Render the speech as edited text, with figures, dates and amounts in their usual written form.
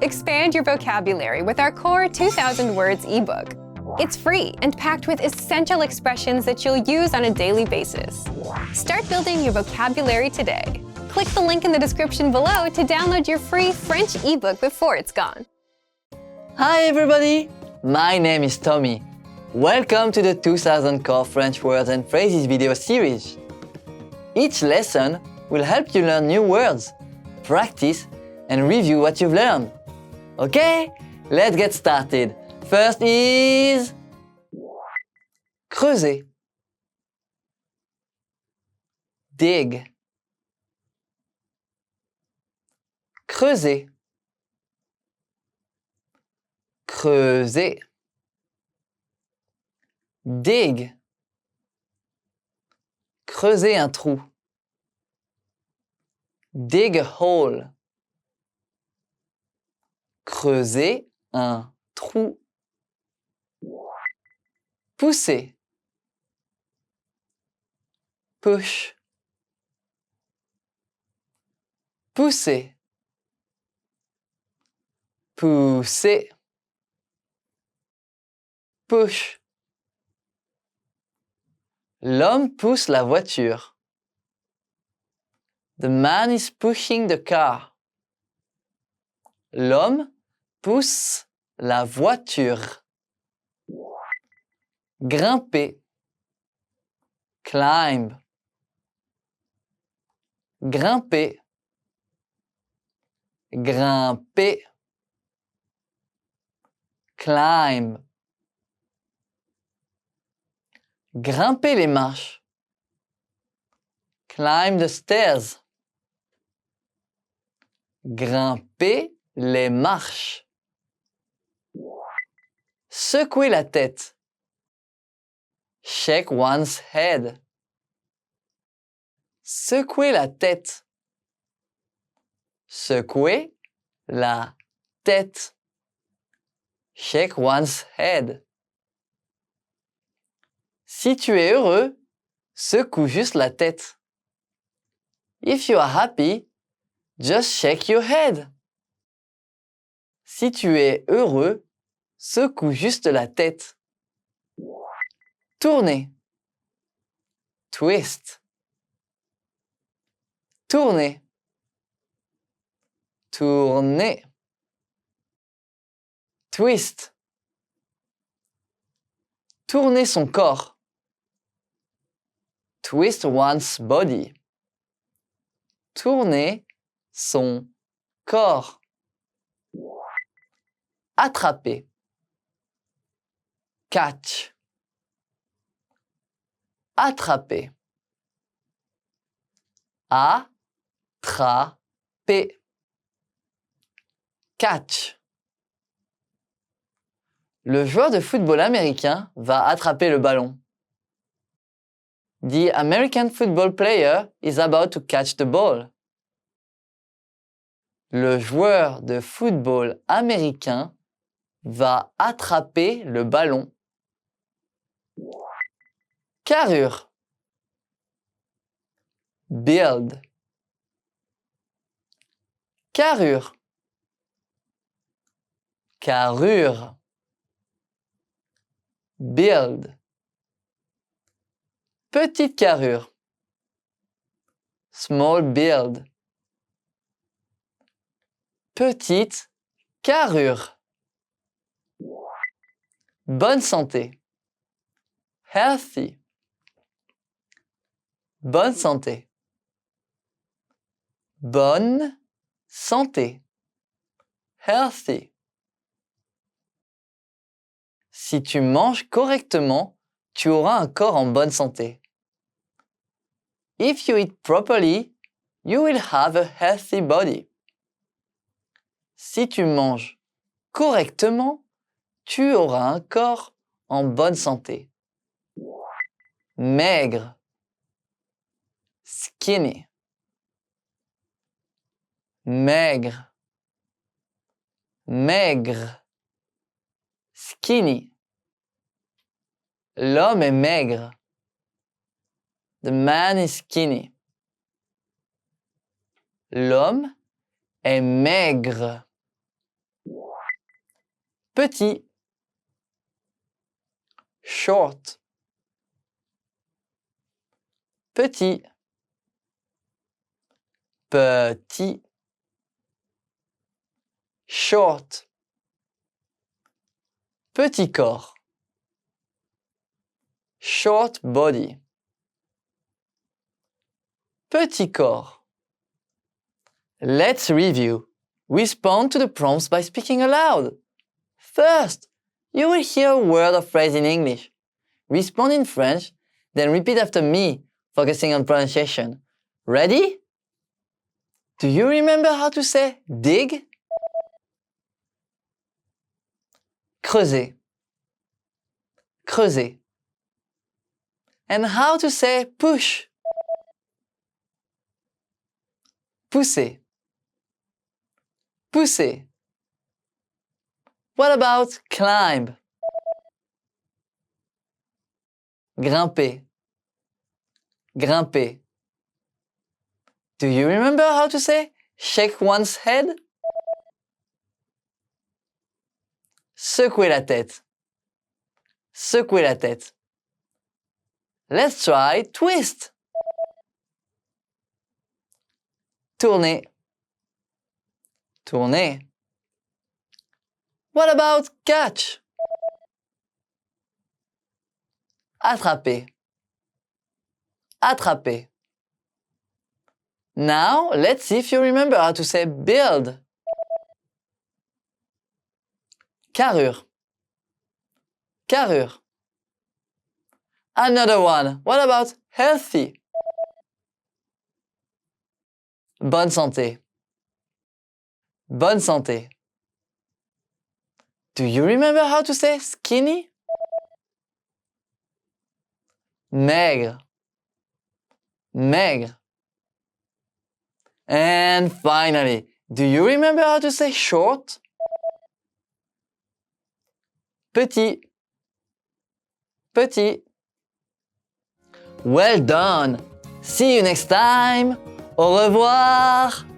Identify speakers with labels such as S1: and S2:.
S1: Expand your vocabulary with our Core 2000 Words ebook. It's free and packed with essential expressions that you'll use on a daily basis. Start building your vocabulary today. Click the link in the description below to download your free French ebook before it's gone.
S2: Hi everybody! My name is Tommy. Welcome to the 2000 Core French Words and Phrases video series. Each lesson will help you learn new words, practice, and review what you've learned. Okay, let's get started. First is creuser, dig, creuser, creuser, dig, creuser un trou, dig a hole, creuser un trou, pousser, push, pousser, pousser, push. L'homme pousse la voiture. The man is pushing the car. L'homme pousse la voiture. Grimper, climb, grimper, grimper, climb. Grimper les marches. Climb the stairs. Grimper les marches. Secouer la tête. Shake one's head. Secouer la tête. Secouer la tête. Shake one's head. Si tu es heureux, secoue juste la tête. If you are happy, just shake your head. Si tu es heureux, secoue juste la tête. Tourner, twist, tourner, tourner, twist, tourner son corps, twist one's body, tourner son corps, attraper, catch, attraper, attraper, catch. Le joueur de football américain va attraper le ballon. The American football player is about to catch the ball. Le joueur de football américain va attraper le ballon. Carrure, build, carrure, carrure, build, petite carrure, small build, petite carrure, bonne santé, healthy, bonne santé, bonne santé, healthy. Si tu manges correctement, tu auras un corps en bonne santé. If you eat properly, you will have a healthy body. Si tu manges correctement, tu auras un corps en bonne santé. Maigre, skinny, maigre, maigre, skinny. L'homme est maigre. The man is skinny. L'homme est maigre. Petit. Short. Petit. Petit. Short. Petit corps. Short body. Petit corps. Let's review. Respond to the prompts by speaking aloud. First, you will hear a word or phrase in English. Respond in French, then repeat after me, focusing on pronunciation. Ready? Do you remember how to say dig? Creuser. Creuser. And how to say push? Pousser. Pousser. What about climb? Grimper. Grimper. Do you remember how to say shake one's head? Secouer la tête. Secouer la tête. Let's try twist. Tourner. Tourner. What about catch? Attraper. Attraper. Now, let's see if you remember how to say build. Carrure. Carrure. Another one. What about healthy? Bonne santé. Bonne santé. Do you remember how to say skinny? Maigre. Maigre. And finally, do you remember how to say short? Petit. Petit. Well done! See you next time! Au revoir!